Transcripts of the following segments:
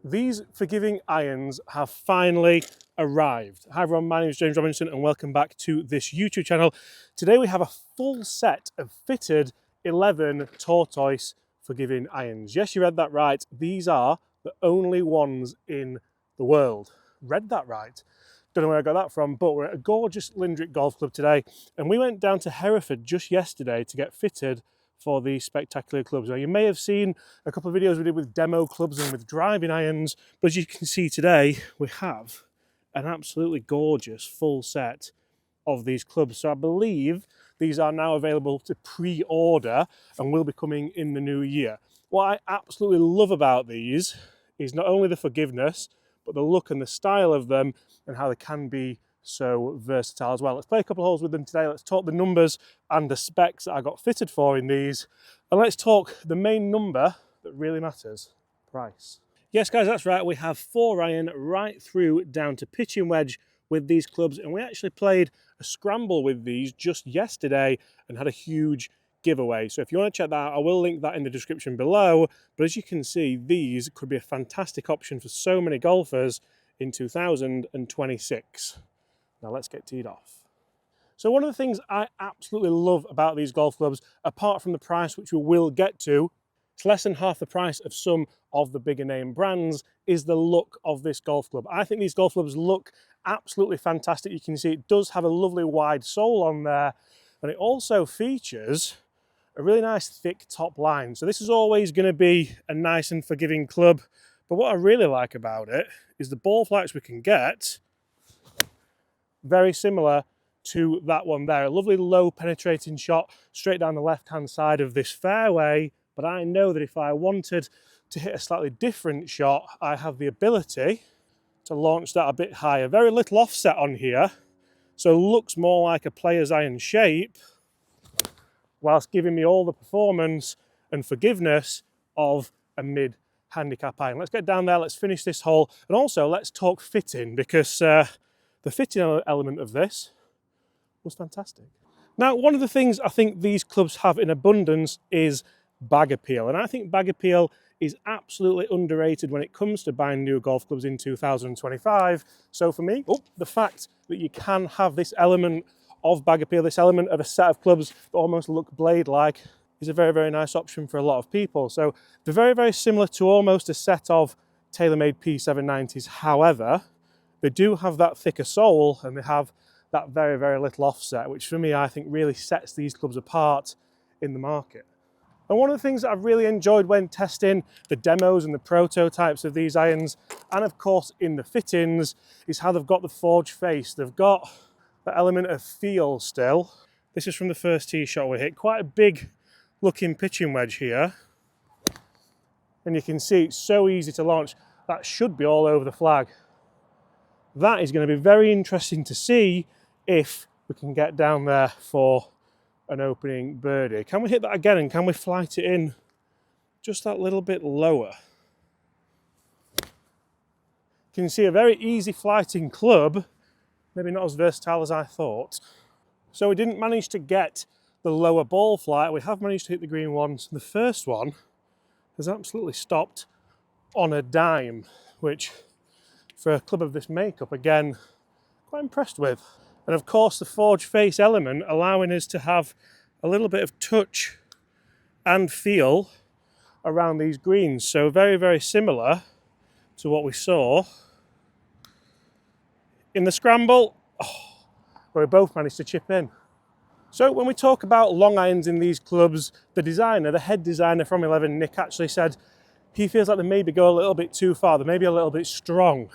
These forgiving irons have finally arrived. Hi everyone, my name is James Robinson and welcome back to this YouTube channel. Today we have a full set of fitted 11 tortoise forgiving irons. Yes, you read that right. These are the only ones in the world. Read that right. Don't know where I got that from, but we're at a gorgeous Lindrick Golf Club today and we went down to Hereford just yesterday to get fitted for these spectacular clubs. Now you may have seen a couple of videos we did with demo clubs and with driving irons, but as you can see today, we have an absolutely gorgeous full set of these clubs. So I believe these are now available to pre-order and will be coming in the new year. What I absolutely love about these is not only the forgiveness, but the look and the style of them and how they can be so versatile as well. Let's play a couple of holes with them today. Let's talk the numbers and the specs that I got fitted for in these. And let's talk the main number that really matters, price. Yes guys, that's right. We have 4-iron right through down to pitching wedge with these clubs. And we actually played a scramble with these just yesterday and had a huge giveaway. So if you want to check that out, I will link that in the description below. But as you can see, these could be a fantastic option for so many golfers in 2026. Now let's get teed off. So one of the things I absolutely love about these golf clubs, apart from the price, which we will get to, it's less than half the price of some of the bigger name brands, is the look of this golf club. I think these golf clubs look absolutely fantastic. You can see it does have a lovely wide sole on there, and it also features a really nice thick top line. So this is always going to be a nice and forgiving club, but what I really like about it is the ball flights we can get. Very similar to that one there. A lovely low penetrating shot straight down the left hand side of this fairway, but I know that if I wanted to hit a slightly different shot, I have the ability to launch that a bit higher. Very little offset on here, so looks more like a player's iron shape, whilst giving me all the performance and forgiveness of a mid handicap iron. Let's get down there, let's finish this hole, and also let's talk fitting, because the fitting element of this was fantastic. Now, one of the things I think these clubs have in abundance is bag appeal. And I think bag appeal is absolutely underrated when it comes to buying new golf clubs in 2025. So for me, the fact that you can have this element of bag appeal, this element of a set of clubs that almost look blade-like, is a very, very nice option for a lot of people. So they're very, very similar to almost a set of TaylorMade P790s. However, they do have that thicker sole and they have that very, very little offset, which for me, I think really sets these clubs apart in the market. And one of the things that I've really enjoyed when testing the demos and the prototypes of these irons, and of course in the fittings, is how they've got the forged face. They've got the element of feel still. This is from the first tee shot we hit. Quite a big looking pitching wedge here. And you can see it's so easy to launch. That should be all over the flag. That is going to be very interesting to see if we can get down there for an opening birdie. Can we hit that again and can we flight it in just that little bit lower? You can see a very easy flighting club, maybe not as versatile as I thought. So we didn't manage to get the lower ball flight. We have managed to hit the green once. The first one has absolutely stopped on a dime, which for a club of this makeup, again, quite impressed with. And of course the forged face element allowing us to have a little bit of touch and feel around these greens. So very, very similar to what we saw in the scramble, where we both managed to chip in. So when we talk about long irons in these clubs, the designer, the head designer from 11, Nick, actually said he feels like they maybe go a little bit too far, they may be a little bit strong.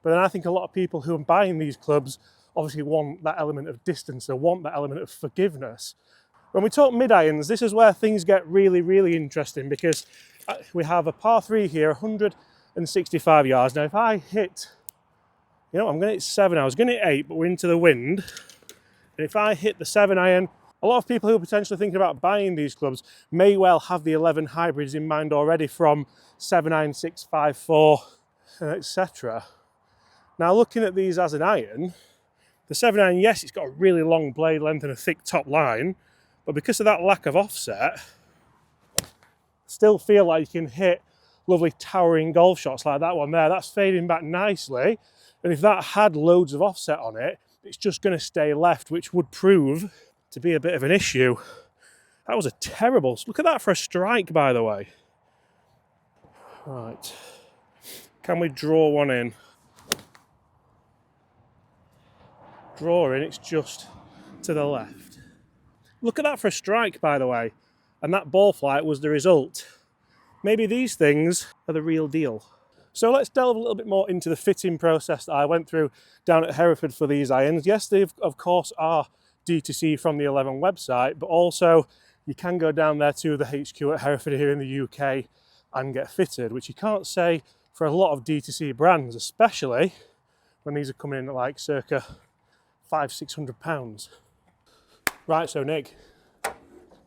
But then I think a lot of people who are buying these clubs obviously want that element of distance, they want that element of forgiveness. When we talk mid-irons, this is where things get really, really interesting, because we have a par 3 here, 165 yards. Now if I hit, I'm going to hit 7, I was going to hit 8, but we're into the wind. And if I hit the 7-iron, a lot of people who are potentially thinking about buying these clubs may well have the 11 hybrids in mind already from 7-iron, 654, etc. Now looking at these as an iron, the 7-iron, yes, it's got a really long blade length and a thick top line, but because of that lack of offset, still feel like you can hit lovely towering golf shots like that one there. That's fading back nicely. And if that had loads of offset on it, it's just going to stay left, which would prove to be a bit of an issue. That was a terrible, look at that for a strike, by the way. Right, can we draw one in? Draw in, it's just to the left. Look at that for a strike, by the way. And that ball flight was the result. Maybe these things are the real deal. So let's delve a little bit more into the fitting process that I went through down at Hereford for these irons. Yes, they of course are D2C from the 11 website, but also you can go down there to the HQ at Hereford here in the UK and get fitted, which you can't say for a lot of D2C brands, especially when these are coming in at like circa £500–600. Right, so Nick,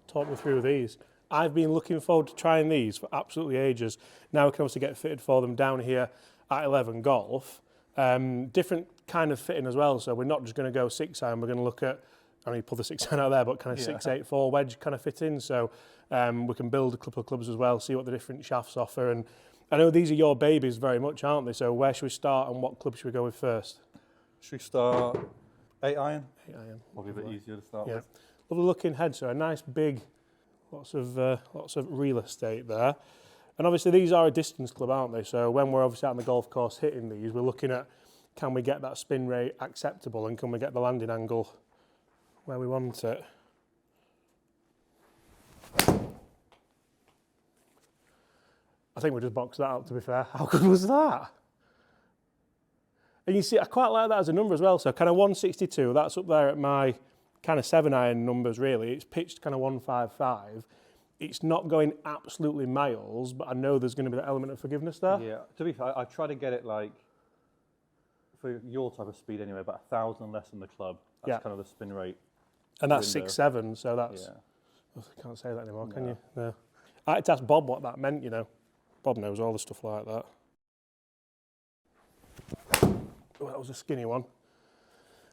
talk me through these. I've been looking forward to trying these for absolutely ages. Now we can obviously get fitted for them down here at 11 Golf. Different kind of fitting as well, so we're not just going to go 6-iron, we're going to look at, I mean, pull the 6-iron out there, but kind of 6-8-4 wedge kind of fitting, so we can build a couple of clubs as well, see what the different shafts offer. And I know these are your babies very much, aren't they? So where should we start and what club should we go with first? Should we start 8-iron? 8-iron. Probably a bit easier to start with. Lovely looking head, so a nice big, lots of real estate there. And obviously these are a distance club, aren't they? So when we're obviously out on the golf course hitting these, we're looking at, can we get that spin rate acceptable and can we get the landing angle where we want it? I think we just boxed that out, to be fair. How good was that? And you see, I quite like that as a number as well. So kind of 162, that's up there at my kind of 7-iron numbers really. It's pitched kind of 155. It's not going absolutely miles, but I know there's going to be that element of forgiveness there. Yeah, to be fair, I try to get it like, for your type of speed anyway, about 1,000 less than the club. That's kind of the spin rate. And that's 6.7, so that's, I can't say that anymore, can you? No. I had to ask Bob what that meant, you know. Bob knows all the stuff like that. Oh, that was a skinny one.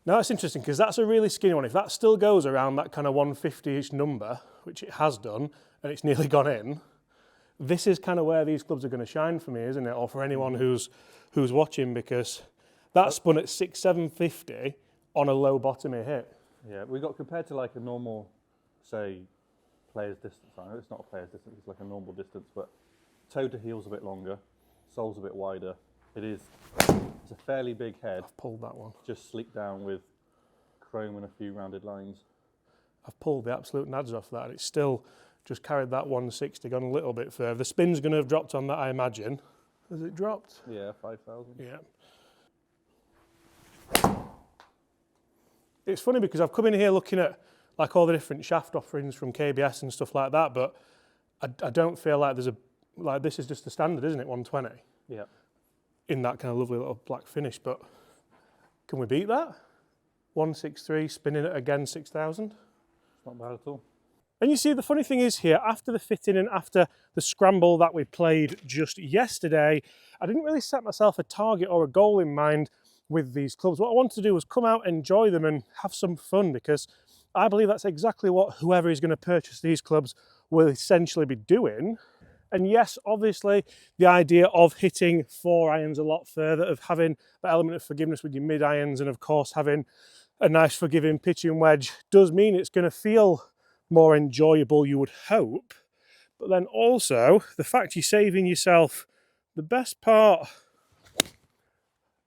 Now that's interesting because that's a really skinny one. If that still goes around that kind of 150-ish number, which it has done, and it's nearly gone in, this is kind of where these clubs are going to shine for me, isn't it? Or for anyone who's watching, because that spun at 6.750 on a low bottomy hit. Yeah, we got compared to like a normal, say, player's distance. I know it's not a player's distance, it's like a normal distance, but toe to heel's a bit longer, sole's a bit wider. It's a fairly big head. I've pulled that one. Just sleeked down with chrome and a few rounded lines. I've pulled the absolute nads off that. It's still just carried that 160, gone a little bit further. The spin's going to have dropped on that, I imagine. Has it dropped? Yeah, 5,000. Yeah. It's funny because I've come in here looking at like all the different shaft offerings from KBS and stuff like that, but I don't feel like there's like this is just the standard, isn't it, 120? Yeah. In that kind of lovely little black finish, but can we beat that? 163, spinning it again, 6,000. Not bad at all. And you see, the funny thing is here, after the fitting and after the scramble that we played just yesterday, I didn't really set myself a target or a goal in mind with these clubs. What I wanted to do was come out, enjoy them and have some fun, because I believe that's exactly what whoever is going to purchase these clubs will essentially be doing. And yes, obviously, the idea of hitting 4-irons a lot further, of having the element of forgiveness with your mid-irons, and of course having a nice forgiving pitching wedge does mean it's going to feel more enjoyable, you would hope. But then also, the fact you're saving yourself the best part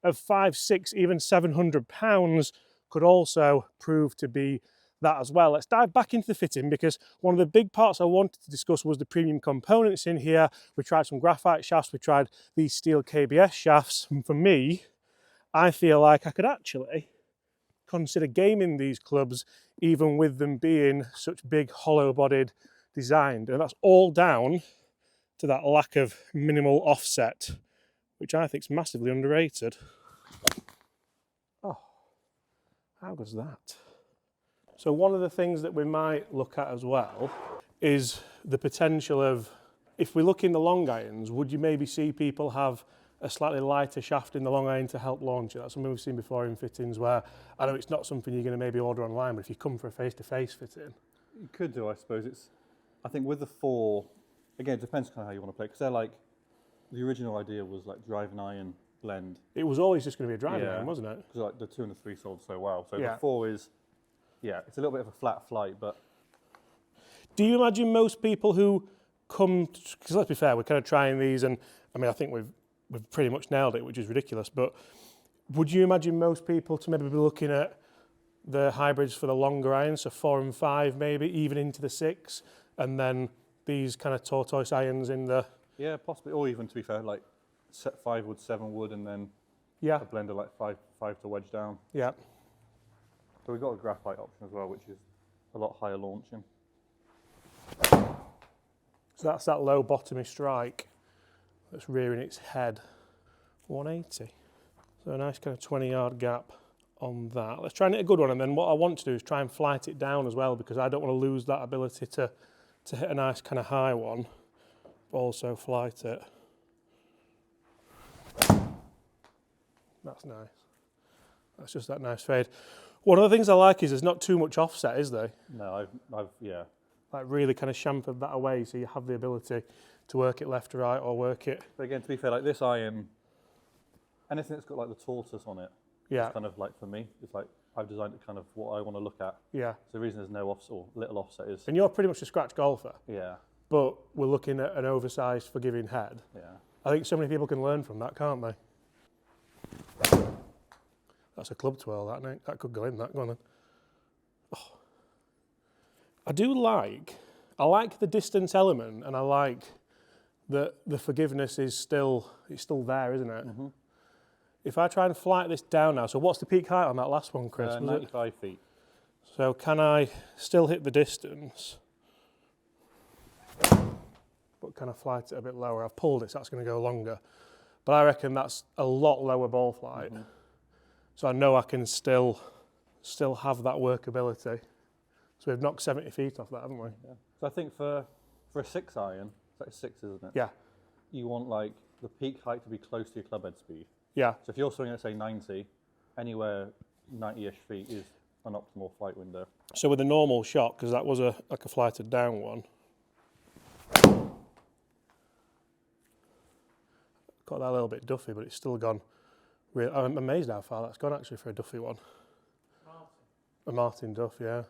of £500, £600, even £700 could also prove to be that as well. Let's dive back into the fitting, because one of the big parts I wanted to discuss was the premium components in here. We tried some graphite shafts, we tried these steel KBS shafts, and for me, I feel like I could actually consider gaming these clubs even with them being such big hollow-bodied designed, and that's all down to that lack of minimal offset, which I think is massively underrated. Oh, how goes that? So one of the things that we might look at as well is the potential of, if we look in the long irons, would you maybe see people have a slightly lighter shaft in the long iron to help launch it? That's something we've seen before in fittings, where I know it's not something you're going to maybe order online, but if you come for a face-to-face fitting. You could do, I suppose. I think with the 4, again, it depends kind of how you want to play, because they're like the original idea was like drive and iron blend. It was always just going to be a driving Yeah. iron, wasn't it? Because like the 2 and the 3 sold so well. So Yeah. the 4 is, yeah, it's a little bit of a flat flight, but Do you imagine most people who come, because let's be fair, we're kind of trying these, and I mean, I think we've pretty much nailed it, which is ridiculous, but would you imagine most people to maybe be looking at the hybrids for the longer irons, so 4 and 5 maybe, even into the 6, and then these kind of tortoise irons in the, yeah, possibly, or even to be fair, like 5 wood, 7 wood, and then yeah, a blend of like 5 to wedge down. yeah. So we've got a graphite option as well, which is a lot higher launching. So that's that low bottomy strike that's rearing its head. 180. So a nice kind of 20-yard gap on that. Let's try and hit a good one, and then what I want to do is try and flight it down as well, because I don't want to lose that ability to hit a nice kind of high one, but also flight it. That's nice. That's just that nice fade. One of the things I like is there's not too much offset, is there? No, I've yeah. Like really kind of chamfered that away, so you have the ability to work it left to right or work it. But again, to be fair, like this iron, anything that's got like the tortoise on it, Yeah, it's kind of like for me, it's like I've designed it kind of what I want to look at. yeah. So the reason there's no offset or little offset is, And you're pretty much a scratch golfer, yeah, but we're looking at an oversized, forgiving head. yeah. I think so many people can learn from that, can't they? That's a club twirl, that, mate. That could go in, that. Go on then. Oh. I like the distance element, and I like that the forgiveness is still there, isn't it? Mm-hmm. If I try and flight this down now, so what's the peak height on that last one, Chris? Was it? 95 feet. So can I still hit the distance, but can I flight it a bit lower? I've pulled it, so that's going to go longer. But I reckon that's a lot lower ball flight. Mm-hmm. So I know I can still have that workability. So we've knocked 70 feet off that, haven't we? Yeah. So I think for a 6 iron, it's like 6, isn't it? Yeah, You want like the peak height to be close to your club head speed. yeah, So if you're swinging at say 90, anywhere 90-ish feet is an optimal flight window. So with a normal shot, because that was like a flighted down one, got that a little bit duffy, but it's still gone. I'm amazed how far that's gone actually for a duffy one. A Martin Duff, yeah.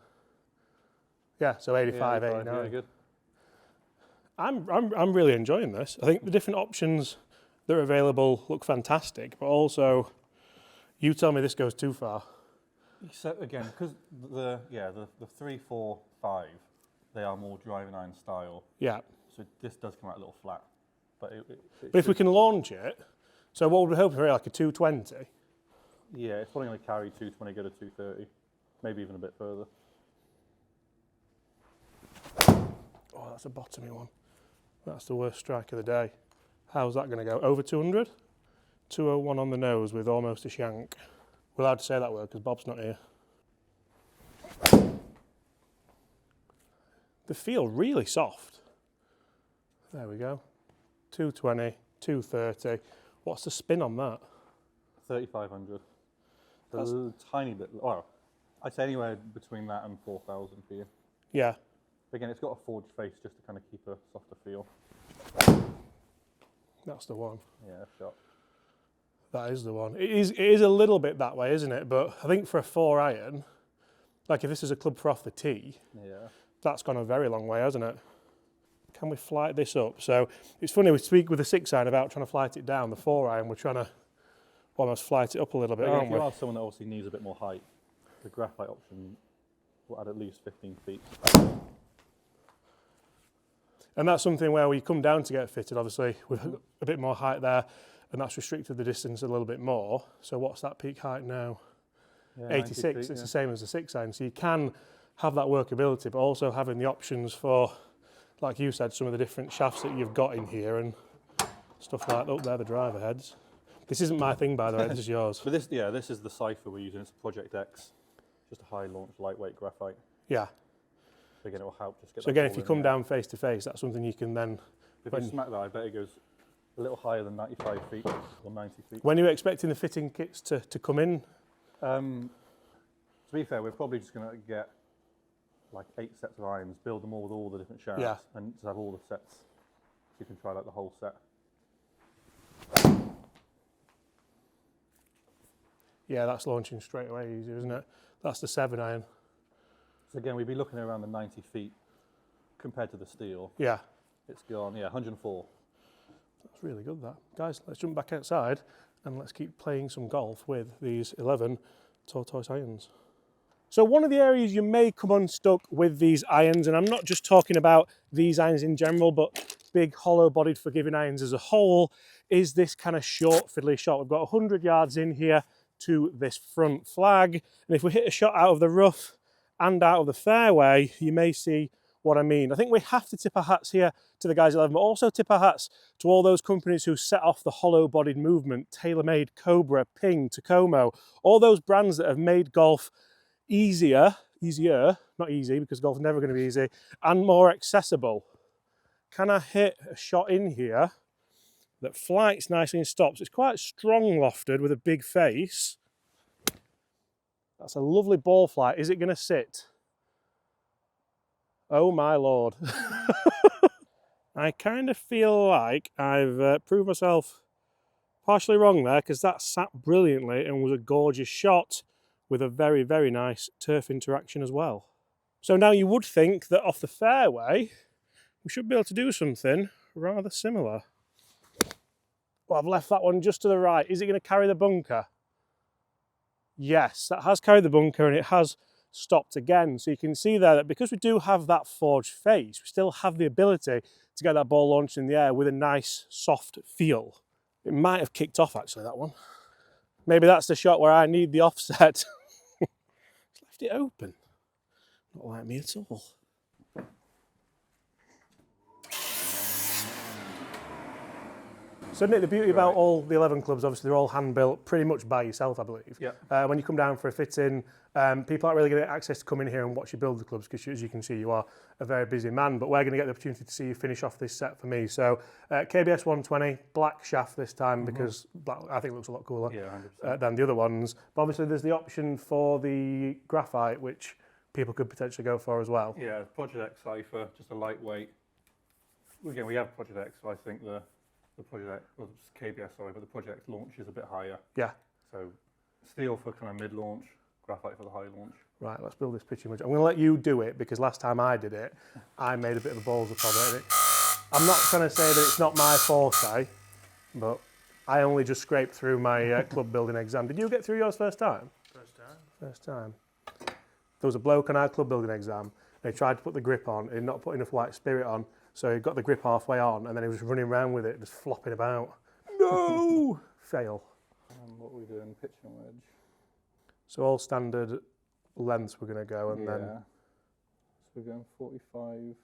Yeah, so 85, 89. Yeah, good. I'm really enjoying this. I think the different options that are available look fantastic, but also you tell me this goes too far. So again, because the 3, 4, 5, they are more driving iron style. Yeah. So this does come out a little flat. But But if we can launch it, so what would we hope for, like a 220? yeah, it's probably going to carry 220, go to 230, maybe even a bit further. Oh, that's a bottomy one. That's the worst strike of the day. How's that going to go? Over 200? 201 on the nose with almost a shank. We're allowed to say that word because Bob's not here. They feel really soft. There we go. 220, 230. What's the spin on that? 3,500. So That's- a tiny bit, well, I'd say anywhere between that and 4,000 for you. Yeah. Again, it's got a forged face just to kind of keep a softer feel. That's the one. Yeah, shot. That is the one. It is a little bit that way, isn't it? But I think for a 4 iron, like if this is a club for off the tee, Yeah. that's gone a very long way, hasn't it? Can we flight this up? So it's funny, we speak with the 6 iron about trying to flight it down. The 4 iron, we're trying to almost flight it up a little bit, Again, aren't if we? you are someone that obviously needs a bit more height, the graphite option will add at least 15 feet. And that's something where we come down to get fitted, obviously, with a bit more height there, and that's restricted the distance a little bit more. So what's that peak height now? Yeah, 90 86, feet, it's yeah. the same as the 6 iron. So you can have that workability, but also having the options for, like you said, some of the different shafts that you've got in here and stuff like that. Oh, they're the driver heads. This isn't my thing, by the way, this is yours. But this is the Cypher we're using. It's a Project X, just a high launch, lightweight graphite. Yeah. So again, it will help just get So that again, ball if you in come there. down face to face, that's something you can then... If when- you smack that, I bet it goes a little higher than 95 feet or 90 feet. When are you expecting the fitting kits to come in? To be fair, we're probably just going to get like 8 sets of irons, build them all with all the different shafts, Yeah. and just have all the sets. So you can try like the whole set. Yeah, that's launching straight away easier, isn't it? That's the 7 iron. So again, we'd be looking at around the 90 feet compared to the steel. Yeah, It's gone, yeah, 104. that's really good, that. Guys, let's jump back outside and let's keep playing some golf with these 11 tortoise irons. So one of the areas you may come unstuck with these irons, and I'm not just talking about these irons in general, but big hollow-bodied forgiving irons as a whole, is this kind of short fiddly shot. We've got 100 yards in here to this front flag, and if we hit a shot out of the rough and out of the fairway, you may see what I mean. I think we have to tip our hats here to the guys at 11, but also tip our hats to all those companies who set off the hollow-bodied movement, TaylorMade, Cobra, Ping, Tacomo, all those brands that have made golf easier, not easy because golf's never going to be easy, and more accessible. Can I hit a shot in here that flights nicely and stops? It's quite strong lofted with a big face. That's a lovely ball flight. Is it going to sit? Oh my lord. I kind of feel like I've proved myself partially wrong there, because that sat brilliantly and was a gorgeous shot with a very, very nice turf interaction as well. So now you would think that off the fairway, we should be able to do something rather similar. Well, I've left that one just to the right. Is it going to carry the bunker? Yes, that has carried the bunker and it has stopped again. So you can see there that because we do have that forged face, we still have the ability to get that ball launched in the air with a nice soft feel. It might have kicked off actually, that one. Maybe that's the shot where I need the offset. Just left it open. Not like me at all. So Nick, the beauty about all the 11 clubs, obviously they're all hand built pretty much by yourself, I believe. Yeah. When you come down for a fitting, people aren't really going to get access to come in here and watch you build the clubs, because as you can see, you are a very busy man, but we're going to get the opportunity to see you finish off this set for me. So KBS 120, black shaft this time, because black, I think it looks a lot cooler than the other ones. But obviously there's the option for the graphite, which people could potentially go for as well. Yeah, Project X Cypher, just a lightweight. Again, we have Project X, so I think the Project X, well, it's KBS, sorry, but the Project X launch is a bit higher. Yeah. So steel for kind of mid-launch, graphite for the high launch. Right, let's build this pitching wedge. I'm going to let you do it, because last time I did it, I made a bit of a balls up of it. I'm not trying to say that it's not my forte, but I only just scraped through my club building exam. Did you get through yours first time? First time. First time. There was a bloke on our club building exam, and he tried to put the grip on, and not put enough white spirit on, so he got the grip halfway on, and then he was running around with it, just flopping about. No! Fail. And what are we doing? Pitching wedge. So all standard lengths we're going to go, and yeah. then... So we're going 45,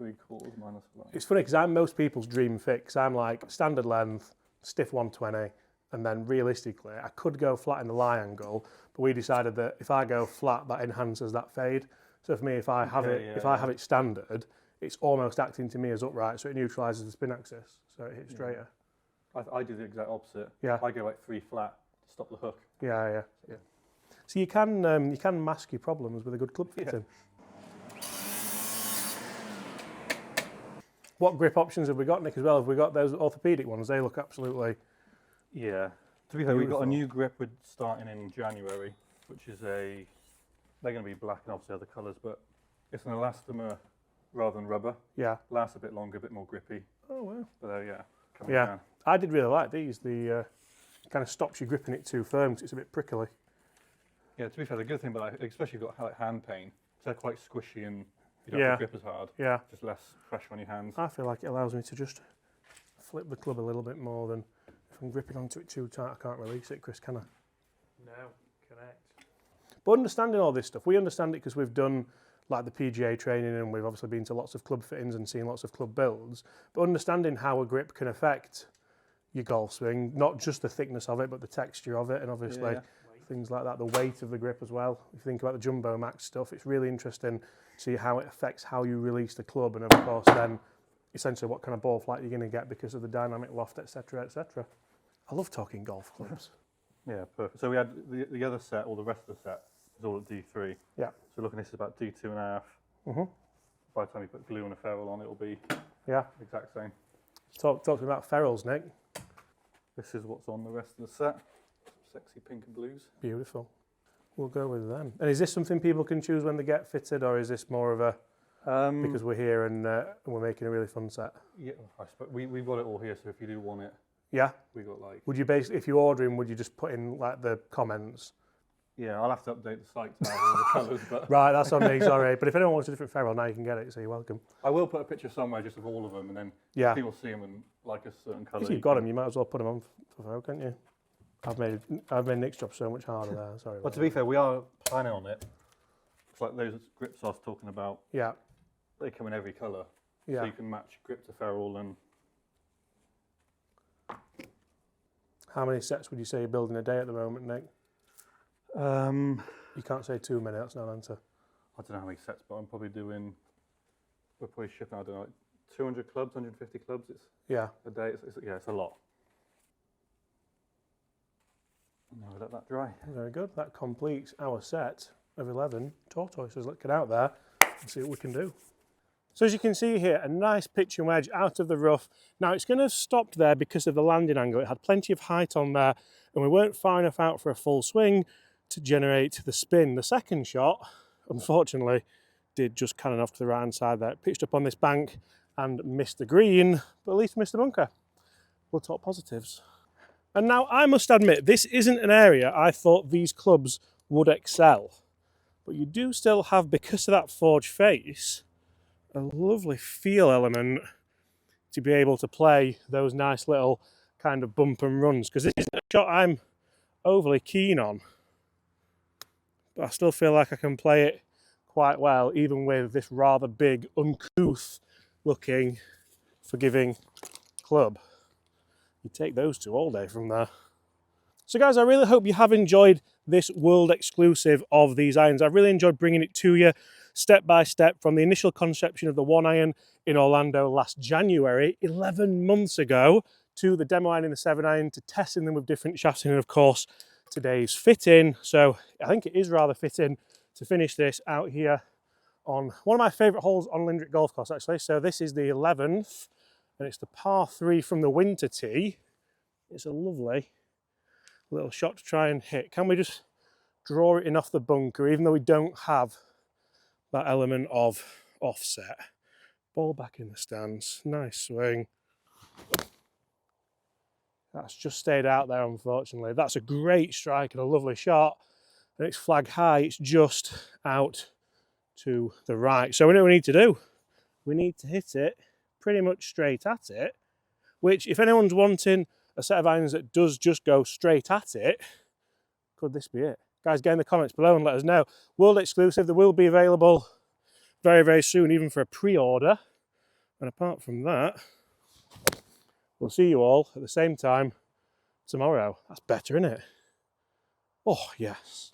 3/4 minus 1. It's funny, because I'm most people's dream fit, 'cause I'm like standard length, stiff 120, and then realistically, I could go flat in the lie angle, but we decided that if I go flat, that enhances that fade. So for me, if I have have it standard, it's almost acting to me as upright, so it neutralises the spin axis, so it hits straighter. I do the exact opposite. Yeah. I go like 3 flat to stop the hook. Yeah. So you can mask your problems with a good club fitting. What grip options have we got, Nick, as well? Have we got those orthopaedic ones? They look absolutely... Yeah. To be fair, we've got a new grip we're starting in January, which is they're going to be black and obviously other colours, but it's an elastomer rather than rubber. Yeah. Lasts a bit longer, a bit more grippy. Oh, wow. But coming Yeah. down. I did really like these. The kind of stops you gripping it too firm, because it's a bit prickly. Yeah, to be fair, the good thing about especially if you've got like hand pain, they're quite squishy and you don't have to grip as hard. Yeah. Just less pressure on your hands. I feel like it allows me to just flip the club a little bit more than if I'm gripping onto it too tight, I can't release it, Chris, can I? No, correct. But understanding all this stuff, we understand it because we've done like the PGA training, and we've obviously been to lots of club fittings and seen lots of club builds, but understanding how a grip can affect your golf swing, not just the thickness of it, but the texture of it, and obviously things like that, the weight of the grip as well. If you think about the Jumbo Max stuff, it's really interesting to see how it affects how you release the club, and of course then essentially what kind of ball flight you're going to get because of the dynamic loft, etc., etc. I love talking golf clubs. Yeah, perfect. So we had the other set, or the rest of the set, is all at D3. Yeah. So looking at this is about D2.5. By the time you put glue and a ferrule on, it will be Yeah. exact same. Talk to me about ferrules, Nick. This is what's on the rest of the set. Sexy pink and blues. Beautiful. We'll go with them. And is this something people can choose when they get fitted, or is this more of a because we're here and we're making a really fun set? Yeah, I suppose we've got it all here. So if you do want it, Yeah. we got like. Would you basically, if you order him, would you just put in like the comments? Yeah, I'll have to update the site to have all the colours, but Right, that's on me. Sorry, but if anyone wants a different ferrule, now you can get it. So you're welcome. I will put a picture somewhere just of all of them, and then Yeah. people see them and like a certain colour. If you've got them, you might as well put them on for ferrule, can't you? I've made Nick's job so much harder there. Sorry. But to be fair, we are planning on it. It's like those grips I was talking about. Yeah. They come in every colour, Yeah. so you can match grip to ferrule. And How many sets would you say you're building a day at the moment, Nick? You can't say too many. That's not an answer. I don't know how many sets, but I'm probably doing. We're probably shipping, I don't know, like 200 clubs, 150 clubs. It's Yeah. a day. Yeah, it's a lot. Now we let that dry. Very good. That completes our set of 11 tortoises. Let's get out there and see what we can do. So as you can see here, a nice pitching wedge out of the rough. Now it's going to have stopped there because of the landing angle. It had plenty of height on there and we weren't far enough out for a full swing to generate the spin. The second shot, unfortunately, did just cannon off to the right hand side there. It pitched up on this bank and missed the green, but at least missed the bunker. We'll talk positives. And now I must admit, this isn't an area I thought these clubs would excel. But you do still have, because of that forged face, a lovely feel element to be able to play those nice little kind of bump and runs. Because this isn't a shot I'm overly keen on. But I still feel like I can play it quite well, even with this rather big, uncouth looking, forgiving club. You take those two all day from there. So guys, I really hope you have enjoyed this world exclusive of these irons. I've really enjoyed bringing it to you step by step from the initial conception of the one iron in Orlando last January, 11 months ago, to the demo iron in the 7 iron, to testing them with different shafts, and of course today's fitting. So I think it is rather fitting to finish this out here on one of my favourite holes on Lindrick Golf Course actually. So this is the 11th. And it's the par 3 from the winter tee. It's a lovely little shot to try and hit. Can we just draw it in off the bunker, even though we don't have that element of offset? Ball back in the stands. Nice swing. That's just stayed out there, unfortunately. That's a great strike and a lovely shot. And it's flag high. It's just out to the right. So we know what we need to do. We need to hit it pretty much straight at it, which if anyone's wanting a set of irons that does just go straight at it, could this be it? Guys, get in the comments below and let us know. World exclusive, they will be available very, very soon, even for a pre-order. And apart from that, we'll see you all at the same time tomorrow. That's better, isn't it? Oh, yes.